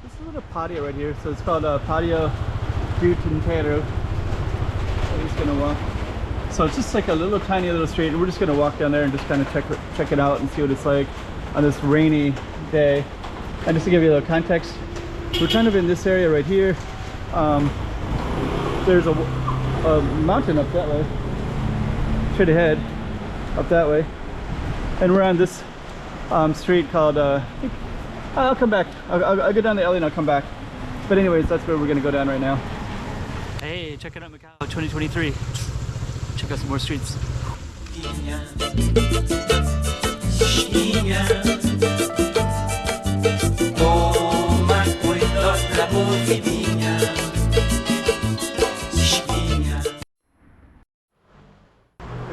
This is a little patio right here, so it's called Patio do Tinteiro. We're just gonna walk. So it's just like a little tiny little street, and we're just gonna walk down there and just kind of check it out and see what it's like on this rainy day. And just to give you a little context, we're kind of in this area right here. There's a mountain up that way, straight ahead, up that way, and we're on this street called. I'll come back. I'll go down the alley and I'll come back. But anyways, that's where we're gonna go down right now. Hey, check it out, Macau 2023. Check out some more streets.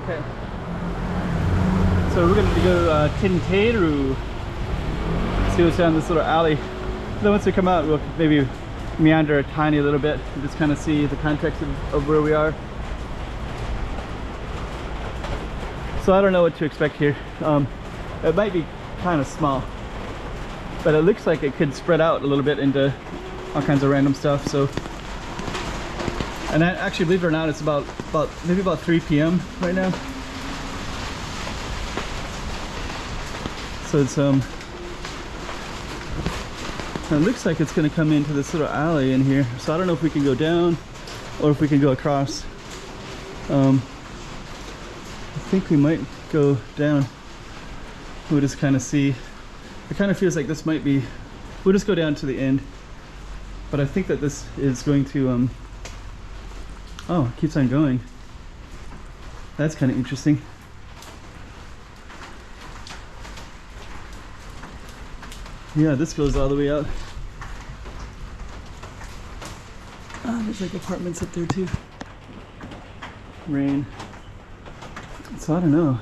Okay. So we're gonna go Tinteiro. See what's down this little alley. Then once we come out, we'll maybe meander a tiny little bit and just kind of see the context of where we are. So I don't know what to expect here. It might be kind of small, but it looks like it could spread out a little bit into all kinds of random stuff. So, and actually, believe it or not, it's maybe about 3 p.m. right now. So it's it looks like it's going to come into this little alley in here. So I don't know if we can go down or if we can go across. I think we might go down. We'll just kind of see. It kind of feels like this might be, we'll just go down to the end. But I think that this is going to, oh, it keeps on going. That's kind of interesting. Yeah, this goes all the way out. Oh, there's like apartments up there too. Rain. So I don't know.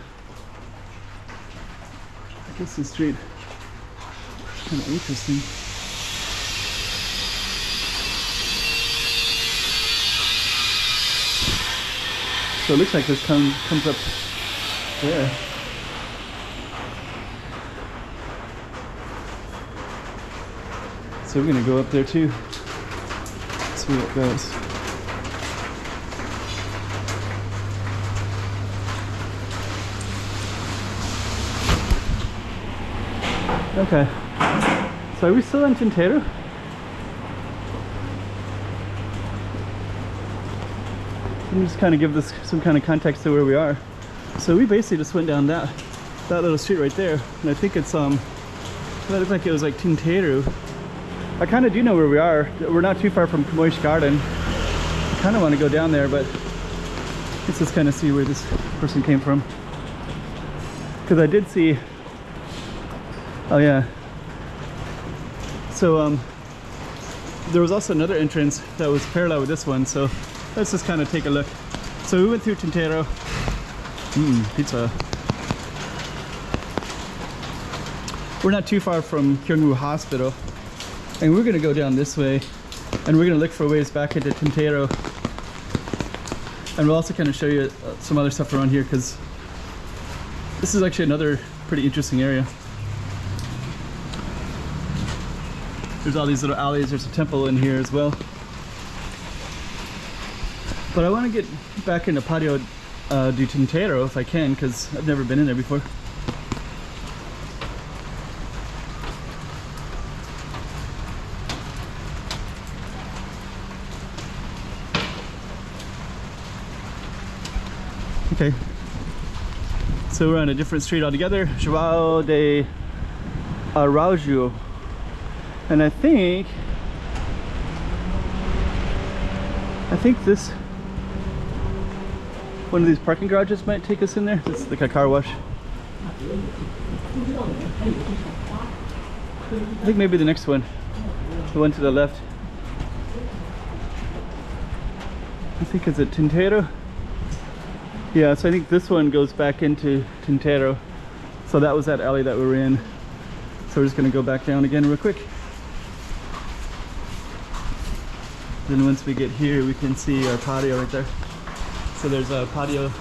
I guess this street is kind of interesting. So it looks like this comes up there. So we're gonna go up there too. See where it goes. Okay. So are we still in Tinteiro? Let me just kind of give this some kind of context to where we are. So we basically just went down that little street right there, and I think it's that looked like it was like Tinteiro. I kind of do know where we are. We're not too far from Camões Garden. I kind of want to go down there, but let's just kind of see where this person came from. Because I did see, oh yeah. So there was also another entrance that was parallel with this one. So let's just kind of take a look. So we went through Tinteiro. Pizza. We're not too far from Kyungwoo Hospital. And we're gonna go down this way, and we're gonna look for ways back into Tinteiro. And we'll also kind of show you some other stuff around here, because this is actually another pretty interesting area. There's all these little alleys. There's a temple in here as well. But I want to get back into Patio do Tinteiro if I can, because I've never been in there before. Okay, so we're on a different street altogether, João de Araújo, and I think this one of these parking garages might take us in there. It's like a car wash. I think maybe the next one, the one to the left. I think it's at Tinteiro. Yeah, so I think this one goes back into Tinteiro. So that was that alley that we were in. So we're just gonna go back down again real quick. Then once we get here, we can see our patio right there. So there's a Patio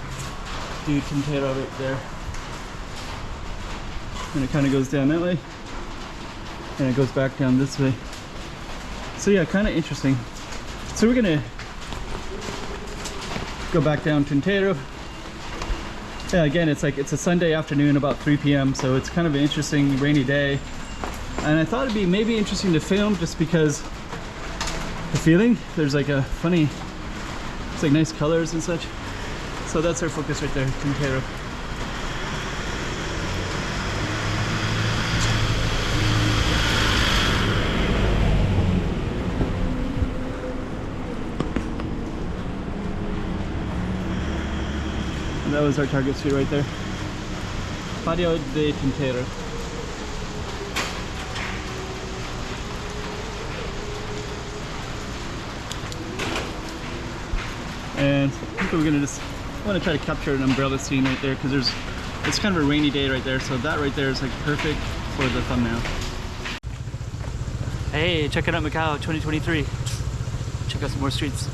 do Tinteiro right there. And it kind of goes down that way. And it goes back down this way. So yeah, kind of interesting. So we're gonna go back down Tinteiro. Yeah, again, it's a Sunday afternoon, about 3 p.m. So it's kind of an interesting rainy day. And I thought it'd be maybe interesting to film just because the feeling, there's like a funny, it's like nice colors and such. So that's our focus right there, Tinteiro. And that was our target street right there. Patio de Tinteiro. And I think we're gonna just want to try to capture an umbrella scene right there because it's kind of a rainy day right there. So that right there is like perfect for the thumbnail. Hey, check it out, Macau 2023. Check out some more streets.